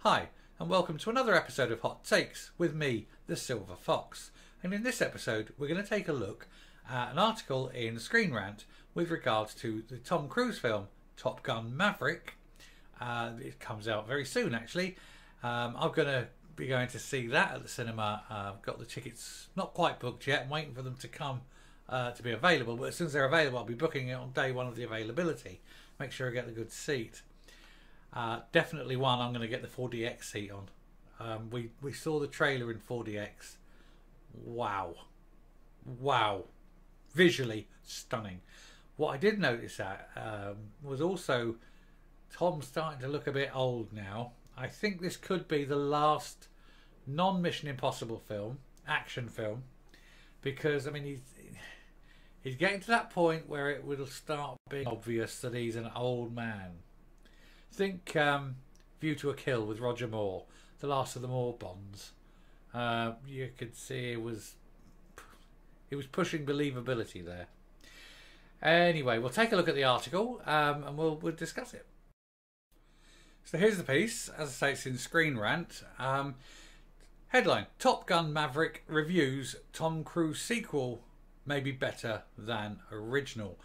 Hi, and welcome to another episode of Hot Takes with me, the Silver Fox. And in this episode, we're going to take a look at an article in Screen Rant with regards to the Tom Cruise film Top Gun Maverick. It comes out very soon, actually. I'm going to be going to see that at the cinema. I've got the tickets not quite booked yet. I'm waiting for them to come to be available. But as soon as they're available, I'll be booking it on day one of the availability. Make sure I get the good seat. Definitely one I'm going to get the 4DX seat on. We saw the trailer in 4DX. Wow. Visually stunning. What I did notice was also Tom's starting to look a bit old now. I think this could be the last non-Mission Impossible film, action film, because I mean he's getting to that point where it will start being obvious that he's an old man. Think View to a Kill with Roger Moore, the last of the Moore Bonds. You could see it was pushing believability there. Anyway, we'll take a look at the article and we'll discuss it. So here's the piece. As I say, it's in Screen Rant. Headline: Top Gun Maverick reviews Tom Cruise sequel may be better than original.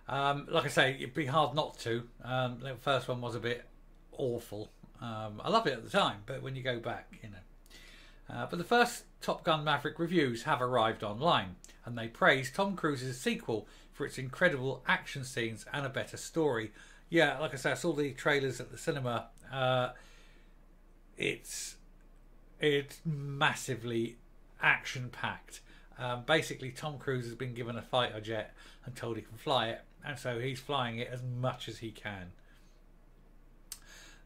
Like I say, it'd be hard not to. The first one was a bit awful. I loved it at the time, but when you go back, you know. But the first Top Gun Maverick reviews have arrived online, and they praise Tom Cruise's sequel for its incredible action scenes and a better story. Yeah, like I say, I saw the trailers at the cinema. It's massively action-packed. Basically, Tom Cruise has been given a fighter jet and told he can fly it, and so he's flying it as much as he can.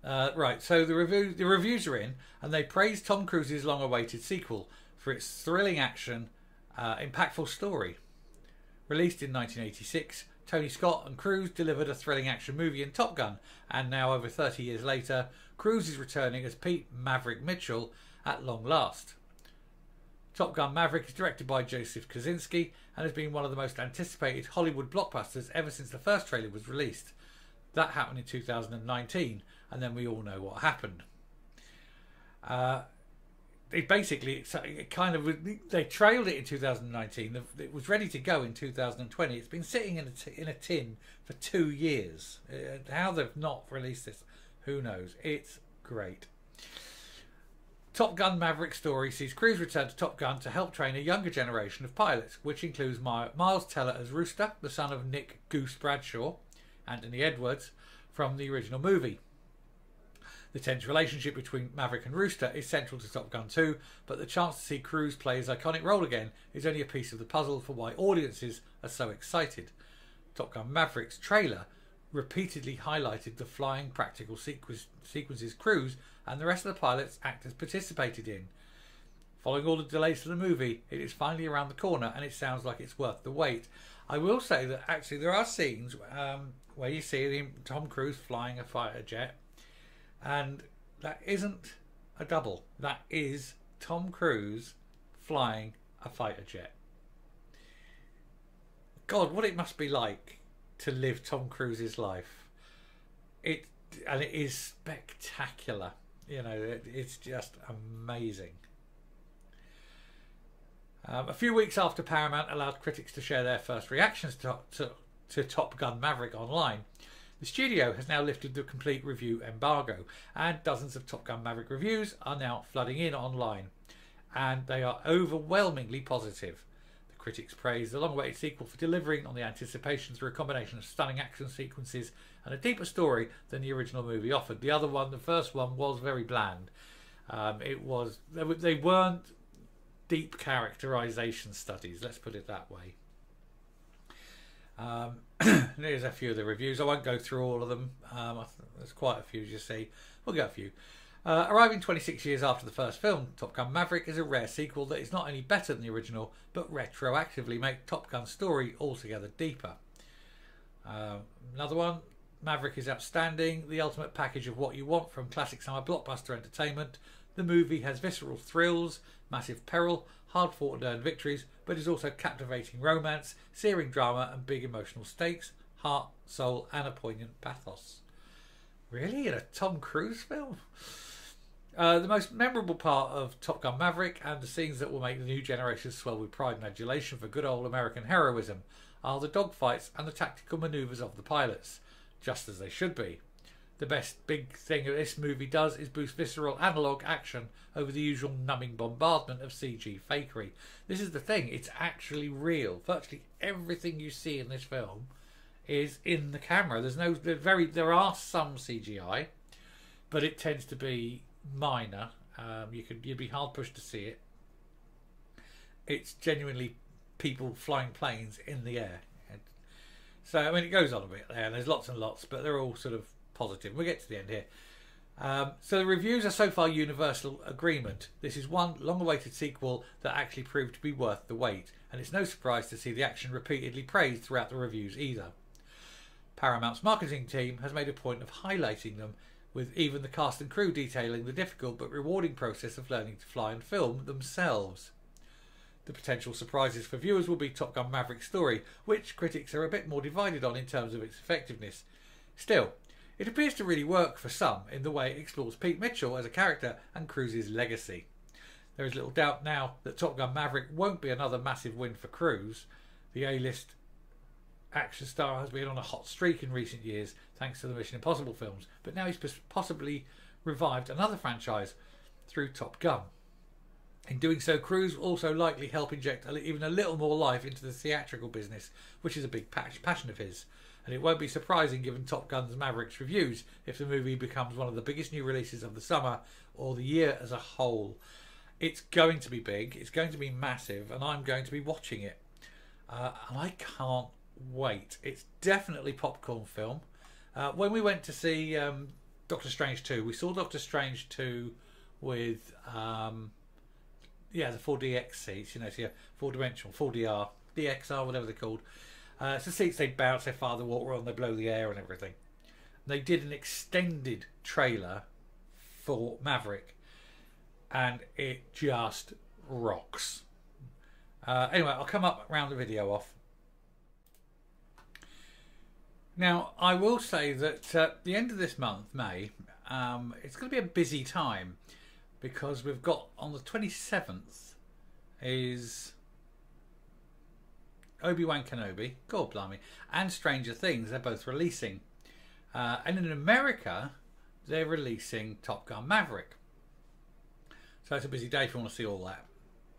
Right, so the reviews are in, and they praise Tom Cruise's long-awaited sequel for its thrilling action, impactful story. Released in 1986, Tony Scott and Cruise delivered a thrilling action movie in Top Gun, and now over 30 years later, Cruise is returning as Pete Maverick Mitchell at long last. Top Gun Maverick is directed by Joseph Kosinski and has been one of the most anticipated Hollywood blockbusters ever since the first trailer was released. That happened in 2019, and then we all know what happened. They trailed it in 2019. It was ready to go in 2020. It's been sitting in a tin for 2 years. How they've not released this, who knows? It's great. Top Gun Maverick story sees Cruise return to Top Gun to help train a younger generation of pilots, which includes Miles Teller as Rooster, the son of Nick Goose Bradshaw, Anthony Edwards, from the original movie. The tense relationship between Maverick and Rooster is central to Top Gun 2, but the chance to see Cruise play his iconic role again is only a piece of the puzzle for why audiences are so excited. Top Gun Maverick's trailer repeatedly highlighted the flying practical sequences Cruise and the rest of the pilots' actors participated in. Following all the delays to the movie, it is finally around the corner and it sounds like it's worth the wait. I will say that actually there are scenes where you see Tom Cruise flying a fighter jet, and that isn't a double. That is Tom Cruise flying a fighter jet. God, what it must be like to live Tom Cruise's life. It is spectacular. You know, it's just amazing. A few weeks after Paramount allowed critics to share their first reactions to Top Gun Maverick online, the studio has now lifted the complete review embargo, and dozens of Top Gun Maverick reviews are now flooding in online, and they are overwhelmingly positive. The critics praise the long-awaited sequel for delivering on the anticipation through a combination of stunning action sequences and a deeper story than the original movie offered. The first one, was very bland. They weren't deep characterization studies, let's put it that way. Here's a few of the reviews. I won't go through all of them. There's quite a few, as you see. We'll go a few. Arriving 26 years after the first film, Top Gun Maverick is a rare sequel that is not only better than the original, but retroactively make Top Gun's story altogether deeper. Another one, Maverick is outstanding, the ultimate package of what you want from classic summer blockbuster entertainment. The movie has visceral thrills, massive peril, hard-fought and earned victories, but is also captivating romance, searing drama and big emotional stakes, heart, soul and a poignant pathos. Really? In a Tom Cruise film? The most memorable part of Top Gun Maverick, and the scenes that will make the new generation swell with pride and adulation for good old American heroism, are the dogfights and the tactical manoeuvres of the pilots, just as they should be. The best big thing this movie does is boost visceral analogue action over the usual numbing bombardment of CG fakery. This is the thing, it's actually real. Virtually everything you see in this film is in the camera. There are some CGI, but it tends to be minor. You'd be hard pushed to see it. It's genuinely people flying planes in the air. So I mean, it goes on a bit there, and there's lots and lots, but they're all sort of positive. We'll get to the end here. So the reviews are so far universal agreement. This is one long-awaited sequel that actually proved to be worth the wait, and it's no surprise to see the action repeatedly praised throughout the reviews either. Paramount's marketing team has made a point of highlighting them, with even the cast and crew detailing the difficult but rewarding process of learning to fly and film themselves. The potential surprises for viewers will be Top Gun Maverick's story, which critics are a bit more divided on in terms of its effectiveness. Still, it appears to really work for some in the way it explores Pete Mitchell as a character and Cruise's legacy. There is little doubt now that Top Gun Maverick won't be another massive win for Cruise. The A-list action star has been on a hot streak in recent years thanks to the Mission Impossible films, but now he's possibly revived another franchise through Top Gun. In doing so, Cruise will also likely help inject even a little more life into the theatrical business, which is a big passion of his. And it won't be surprising, given Top Gun's Maverick's reviews, if the movie becomes one of the biggest new releases of the summer or the year as a whole. It's going to be big, it's going to be massive, and I'm going to be watching it. And I can't wait. It's definitely popcorn film. When we went to see Doctor Strange 2, we saw Doctor Strange 2 with the 4DX seats, so yeah, 4-dimensional, 4DR, DXR, whatever they're called. It's the seats they bounce, they fire the water on, they blow the air and everything. They did an extended trailer for Maverick, and it just rocks. Anyway, I'll come up, round the video off. Now, I will say that at the end of this month, May, it's going to be a busy time, because we've got on the 27th is Obi-Wan Kenobi, God blimey, and Stranger Things. They're both releasing. And in America, they're releasing Top Gun Maverick. So it's a busy day if you want to see all that.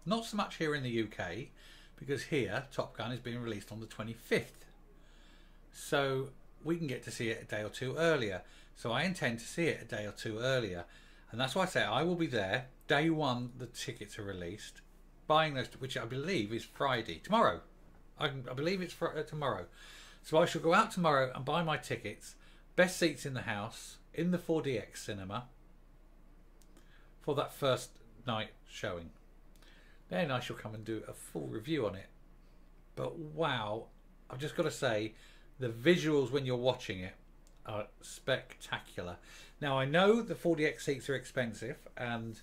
Not so much here in the UK, because here Top Gun is being released on the 25th. So we can get to see it a day or two earlier. So I intend to see it a day or two earlier. And that's why I say I will be there. Day one, the tickets are released. Buying those, which I believe is Friday. Tomorrow. I believe it's tomorrow. So I shall go out tomorrow and buy my tickets. Best seats in the house, in the 4DX cinema, for that first night showing. Then I shall come and do a full review on it. But wow, I've just got to say, the visuals when you're watching it are spectacular. Now, I know the 4DX seats are expensive and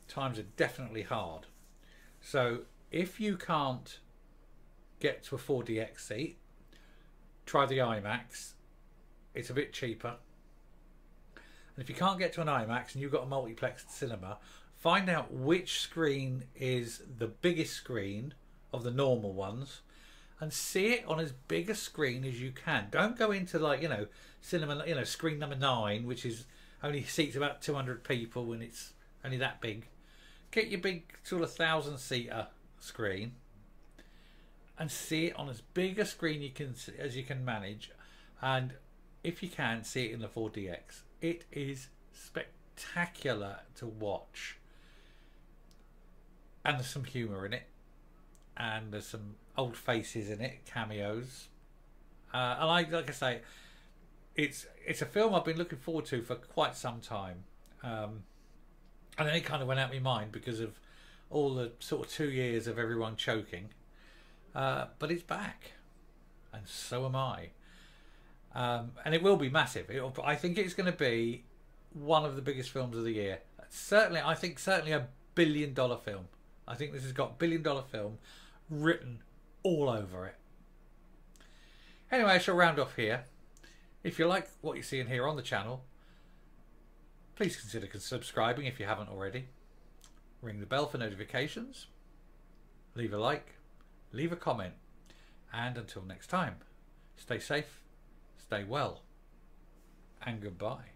times are definitely hard. So if you can't get to a 4DX seat, try the IMAX. It's a bit cheaper. And if you can't get to an IMAX and you've got a multiplex cinema, find out which screen is the biggest screen of the normal ones and see it on as big a screen as you can. Don't go into, like, cinema, screen number 9, which is only seats about 200 people and it's only that big. Get your big sort of 1,000-seater screen and see it on as big a screen as you can manage, and if you can, see it in the 4DX. It is spectacular to watch, and there's some humour in it, and there's some old faces in it, cameos, and like I say, it's a film I've been looking forward to for quite some time, and then it kind of went out of my mind because of all the sort of 2 years of everyone choking. But it's back, and so am I, and it will be massive. I think it's going to be one of the biggest films of the year. Certainly, I think certainly a $1 billion film. I think this has got $1 billion film written all over it. Anyway, I shall round off here. If you like what you're seeing here on the channel, Please consider subscribing if you haven't already. Ring the bell for notifications. Leave a like. Leave a comment. And until next time, stay safe, stay well, and goodbye.